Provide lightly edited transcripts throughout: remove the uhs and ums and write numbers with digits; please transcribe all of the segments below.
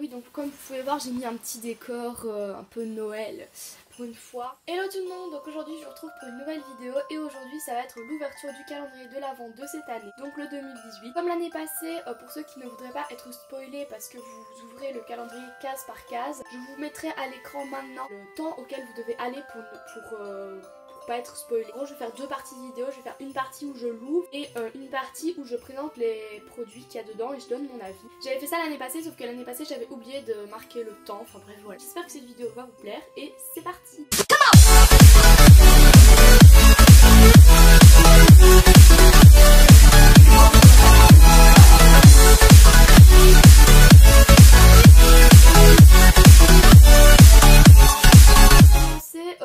oui, donc comme vous pouvez voir, j'ai mis un petit décor un peu Noël pour une fois. Hello tout le monde, donc aujourd'hui je vous retrouve pour une nouvelle vidéo et aujourd'hui ça va être l'ouverture du calendrier de l'Avent de cette année, donc le 2018. Comme l'année passée, pour ceux qui ne voudraient pas être spoilés parce que vous ouvrez le calendrier case par case, je vous mettrai à l'écran maintenant le temps auquel vous devez aller pour pas être spoilé. En gros, je vais faire deux parties de vidéo. Je vais faire une partie où je l'ouvre et une partie où je présente les produits qu'il y a dedans et je donne mon avis. J'avais fait ça l'année passée, sauf que l'année passée j'avais oublié de marquer le temps. Enfin bref, voilà. J'espère que cette vidéo va vous plaire et c'est parti.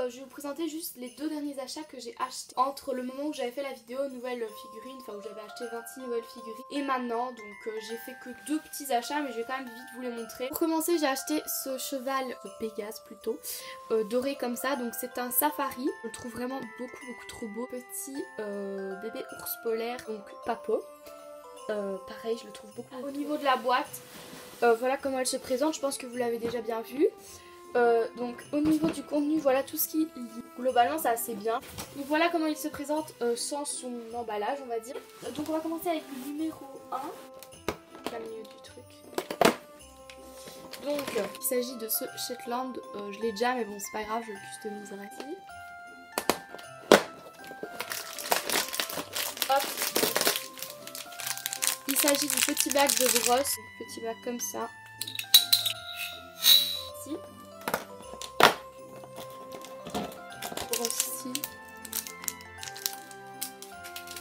Je vais vous présenter juste les deux derniers achats que j'ai achetés entre le moment où j'avais fait la vidéo nouvelle figurine, enfin où j'avais acheté 26 nouvelles figurines et maintenant. Donc j'ai fait que deux petits achats mais je vais quand même vite vous les montrer. Pour commencer, j'ai acheté ce cheval, ce Pégase plutôt, doré comme ça. Donc c'est un safari, je le trouve vraiment beaucoup trop beau. Petit bébé ours polaire, donc Papo. Pareil, je le trouve beaucoup. Au niveau de la boîte, voilà comment elle se présente, je pense que vous l'avez déjà bien vu. Donc au niveau du contenu, voilà tout ce qui lit. Globalement c'est assez bien. Donc voilà comment il se présente sans son emballage, on va dire. Donc on va commencer avec le numéro 1, au milieu du truc. Donc il s'agit de ce Shetland, je l'ai déjà mais bon c'est pas grave, je le customiserai ici. Hop. Il s'agit du petit bac de brosse, petit bac comme ça. Ici. Aussi.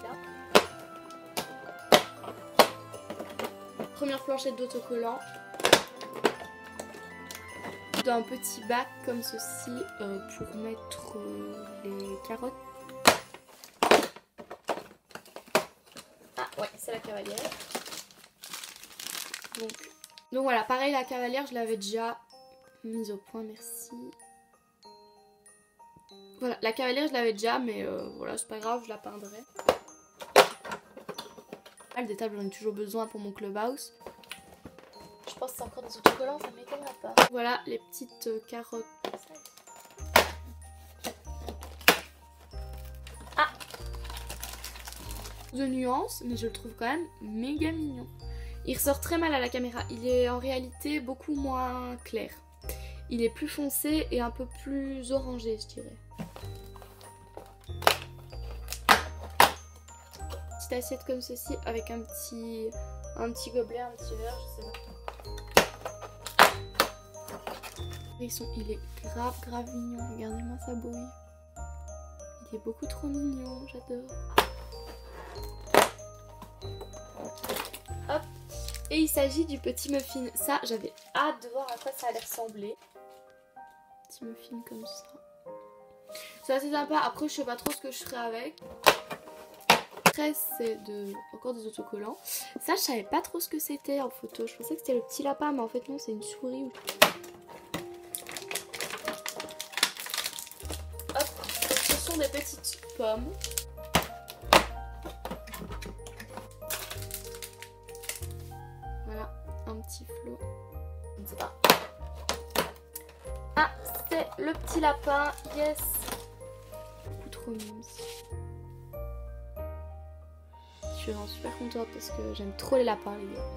Là. Première planchette d'autocollant. D'un petit bac comme ceci pour mettre les carottes. Ah ouais, c'est la cavalière. Donc voilà, pareil la cavalière je l'avais déjà mise au point, merci. Voilà, la cavalière je l'avais déjà mais voilà c'est pas grave, je la peindrai. Des tables j'en ai toujours besoin pour mon clubhouse. Je pense que c'est encore des autocollants, ça m'étonnerait pas. Voilà les petites carottes. Ah, de nuances, mais je le trouve quand même méga mignon. Il ressort très mal à la caméra, il est en réalité beaucoup moins clair. Il est plus foncé et un peu plus orangé je dirais. Petite assiette comme ceci avec un petit gobelet, un petit verre, je sais pas. Il est grave mignon, regardez-moi sa bouille. Il est beaucoup trop mignon, j'adore. Hop. Et il s'agit du petit muffin. Ça, j'avais hâte de voir à quoi ça allait ressembler. Petit muffin comme ça. C'est assez sympa. Après, je sais pas trop ce que je ferai avec. C'est encore des autocollants. Ça, je savais pas trop ce que c'était en photo. Je pensais que c'était le petit lapin, mais en fait, non, c'est une souris. Hop. Donc, ce sont des petites pommes. Voilà, un petit flot. Je ne sais pas. Ah, c'est le petit lapin. Yes. Beaucoup trop mignon. Je suis vraiment super contente parce que j'aime trop les lapins les gars.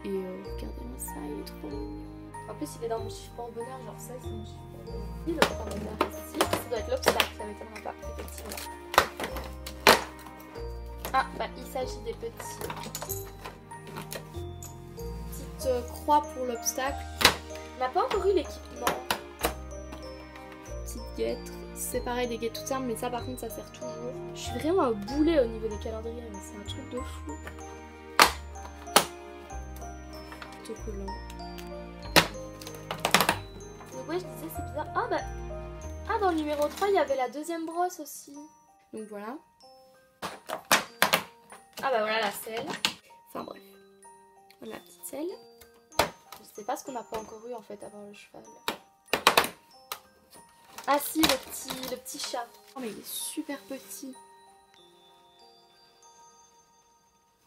Et regardez-moi ça, il est trop mignon. En plus il est dans mon chiffre bonheur, genre ça c'est mon chiffre bonheur. Il est dans mon bonheur ici. Ça doit être l'obstacle, ça m'étonnera pas, effectivement. Ah bah il s'agit des petites croix pour l'obstacle. On n'a pas encore eu l'équipement. Petite guêtre. C'est pareil des guettes toutes simples mais ça par contre ça sert toujours. Je suis vraiment un boulet au niveau des calendriers mais c'est un truc de fou. Autocollant. Donc ouais je disais c'est bizarre. Ah bah ah dans le numéro 3 il y avait la deuxième brosse aussi. Donc voilà. Ah bah voilà la selle. Enfin bref. Voilà la petite selle. Je sais pas ce qu'on n'a pas encore eu en fait avant le cheval. Ah si, le petit chat. Oh mais il est super petit.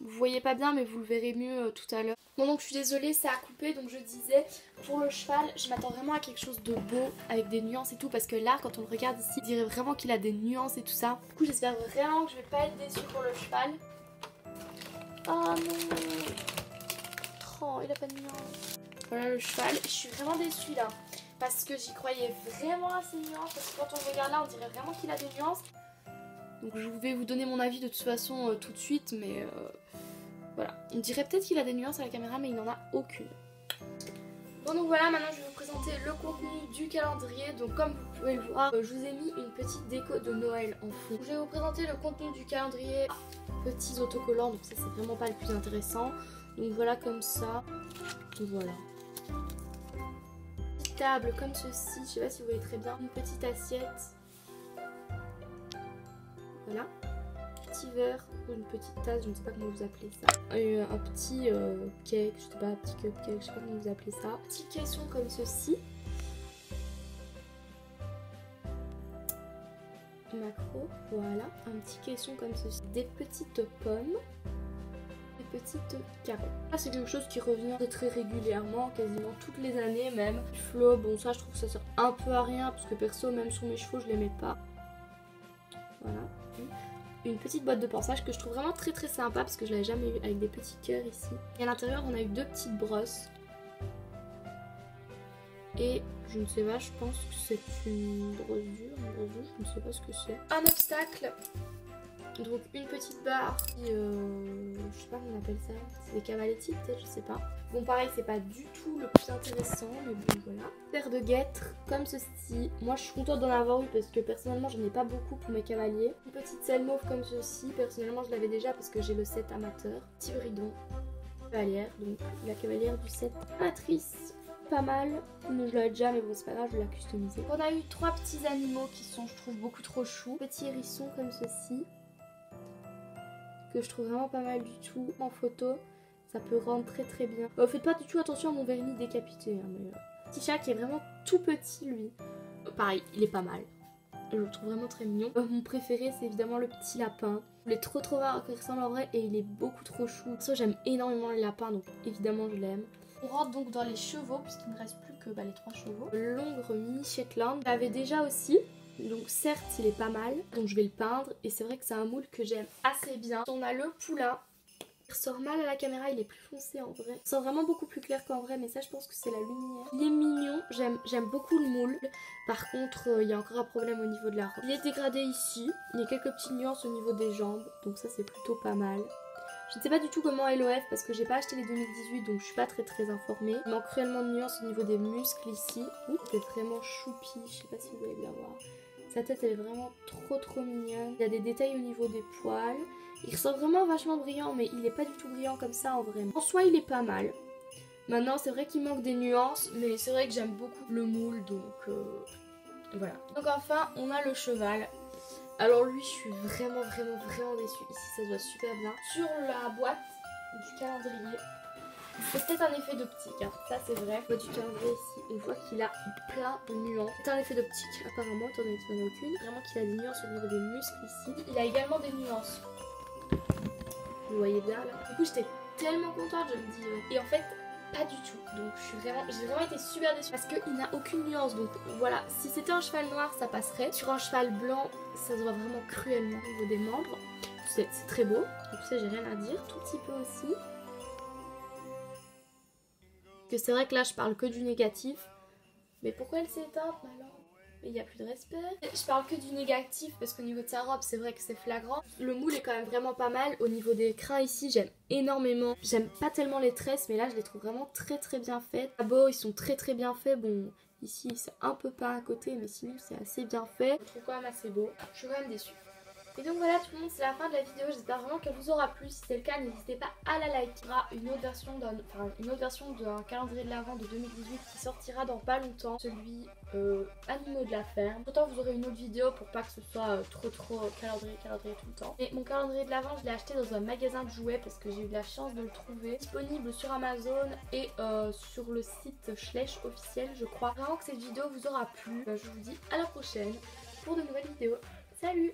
Vous voyez pas bien mais vous le verrez mieux tout à l'heure. Bon donc je suis désolée, ça a coupé, donc je disais pour le cheval je m'attends vraiment à quelque chose de beau avec des nuances et tout, parce que là quand on le regarde ici on dirait vraiment qu'il a des nuances et tout ça. Du coup j'espère vraiment que je vais pas être déçue pour le cheval. Oh non, oh il a pas de nuances. Voilà le cheval, je suis vraiment déçue là parce que j'y croyais vraiment à ces nuances, parce que quand on le regarde là on dirait vraiment qu'il a des nuances. Donc je vais vous donner mon avis de toute façon tout de suite, mais voilà. On dirait peut-être qu'il a des nuances à la caméra, mais il n'en a aucune. Bon donc voilà, maintenant je vais vous présenter le contenu du calendrier. Donc comme vous pouvez le voir, je vous ai mis une petite déco de Noël en fond. Je vais vous présenter le contenu du calendrier. Petits autocollants, donc ça c'est vraiment pas le plus intéressant. Donc voilà comme ça. Donc voilà. Petite table comme ceci, je sais pas si vous voyez très bien. Une petite assiette. Voilà. Petit verre ou une petite tasse, je ne sais pas comment vous appelez ça. Et un petit cake, je sais pas, un petit cupcake, je sais pas comment vous appelez ça. Petit caisson comme ceci. Macro, voilà. Un petit caisson comme ceci. Des petites pommes. Des petites carottes. Là c'est quelque chose qui revient très régulièrement, quasiment toutes les années même. Flo, bon ça je trouve que ça sert un peu à rien, parce que perso même sur mes chevaux je les mets pas. Voilà. Une petite boîte de pansage que je trouve vraiment très sympa, parce que je l'avais jamais eu, avec des petits cœurs ici. Et à l'intérieur on a eu deux petites brosses. Et je ne sais pas, je pense que c'est une brosure, je ne sais pas ce que c'est. Un obstacle. Donc une petite barre, je sais pas comment on appelle ça, c'est des cavaletti peut-être, je sais pas. Bon pareil c'est pas du tout le plus intéressant, mais bon voilà. Paire de guêtres comme ceci, moi je suis contente d'en avoir eu parce que personnellement j'en ai pas beaucoup pour mes cavaliers. Une petite selle mauve comme ceci, personnellement je l'avais déjà parce que j'ai le set amateur. Petit bridon, cavalière, donc la cavalière du set amatrice. Pas mal, mais je l'avais déjà, mais bon c'est pas grave, je vais la customiser. On a eu trois petits animaux qui sont je trouve beaucoup trop choux. Petit hérisson comme ceci, que je trouve vraiment pas mal du tout en photo, ça peut rendre très bien. Faites pas du tout attention à mon vernis décapité, hein, mais petit chat qui est vraiment tout petit lui. Pareil, il est pas mal, je le trouve vraiment très mignon. Mon préféré c'est évidemment le petit lapin. Il est trop voir qu'il ressemble en vrai et il est beaucoup trop chou. Ça j'aime énormément les lapins, donc évidemment je l'aime. On rentre donc dans les chevaux puisqu'il ne reste plus que les 3 chevaux. L'ongre mini Shetland, je l'avais déjà aussi. Donc certes il est pas mal, donc je vais le peindre et c'est vrai que c'est un moule que j'aime assez bien. On a le poulain, il ressort mal à la caméra, il est plus foncé en vrai. Il ressort vraiment beaucoup plus clair qu'en vrai, mais ça je pense que c'est la lumière. Il est mignon, j'aime beaucoup le moule. Par contre il y a encore un problème au niveau de la robe. Il est dégradé ici, il y a quelques petites nuances au niveau des jambes, donc ça c'est plutôt pas mal. Je ne sais pas du tout comment est l'OF parce que j'ai pas acheté les 2018, donc je suis pas très informée. Il manque cruellement de nuances au niveau des muscles ici. C'est vraiment choupi, je sais pas si vous voulez bien voir. Sa tête elle est vraiment trop mignonne. Il y a des détails au niveau des poils. Il ressort vraiment vachement brillant, mais il est pas du tout brillant comme ça en vrai. En soi il est pas mal. Maintenant c'est vrai qu'il manque des nuances, mais c'est vrai que j'aime beaucoup le moule, donc voilà. Donc enfin on a le cheval. Alors lui je suis vraiment déçue. Ici ça se voit super bien. Sur la boîte du calendrier, c'est peut-être un effet d'optique, hein. Ça c'est vrai. Du calendrier ici, on voit qu'il a plein de nuances. C'est un effet d'optique apparemment, étant donné qu'il n'y en a aucune. Vraiment qu'il a des nuances au niveau des muscles ici. Il a également des nuances. Vous voyez bien là. Du coup j'étais tellement contente, je me dis... Et en fait... pas du tout, donc j'ai vraiment été super déçue parce qu'il n'a aucune nuance. Donc voilà, si c'était un cheval noir ça passerait. Sur un cheval blanc ça se voit vraiment cruellement au niveau des membres. C'est très beau, donc ça j'ai rien à dire. Tout petit peu aussi, que c'est vrai que là je parle que du négatif. Mais pourquoi elle s'est éteinte ma lampe? Mais il n'y a plus de respect. Je parle que du négatif parce qu'au niveau de sa robe c'est vrai que c'est flagrant. Le moule est quand même vraiment pas mal. Au niveau des crins ici j'aime énormément. J'aime pas tellement les tresses, mais là je les trouve vraiment très bien faites. Les sabots ils sont très bien faits. Bon ici c'est un peu peint à côté, mais sinon c'est assez bien fait. Je trouve quand même assez beau. Je suis quand même déçue. Et donc voilà tout le monde, c'est la fin de la vidéo, j'espère vraiment qu'elle vous aura plu. Si c'est le cas, n'hésitez pas à la liker. Il y aura une autre version d'un calendrier de l'Avent de 2018 qui sortira dans pas longtemps, celui animaux de la ferme. Pourtant vous aurez une autre vidéo pour pas que ce soit trop calendrier tout le temps. Et mon calendrier de l'Avent je l'ai acheté dans un magasin de jouets parce que j'ai eu la chance de le trouver. Disponible sur Amazon et sur le site Schleich officiel je crois. Vraiment que cette vidéo vous aura plu. Je vous dis à la prochaine pour de nouvelles vidéos. Salut!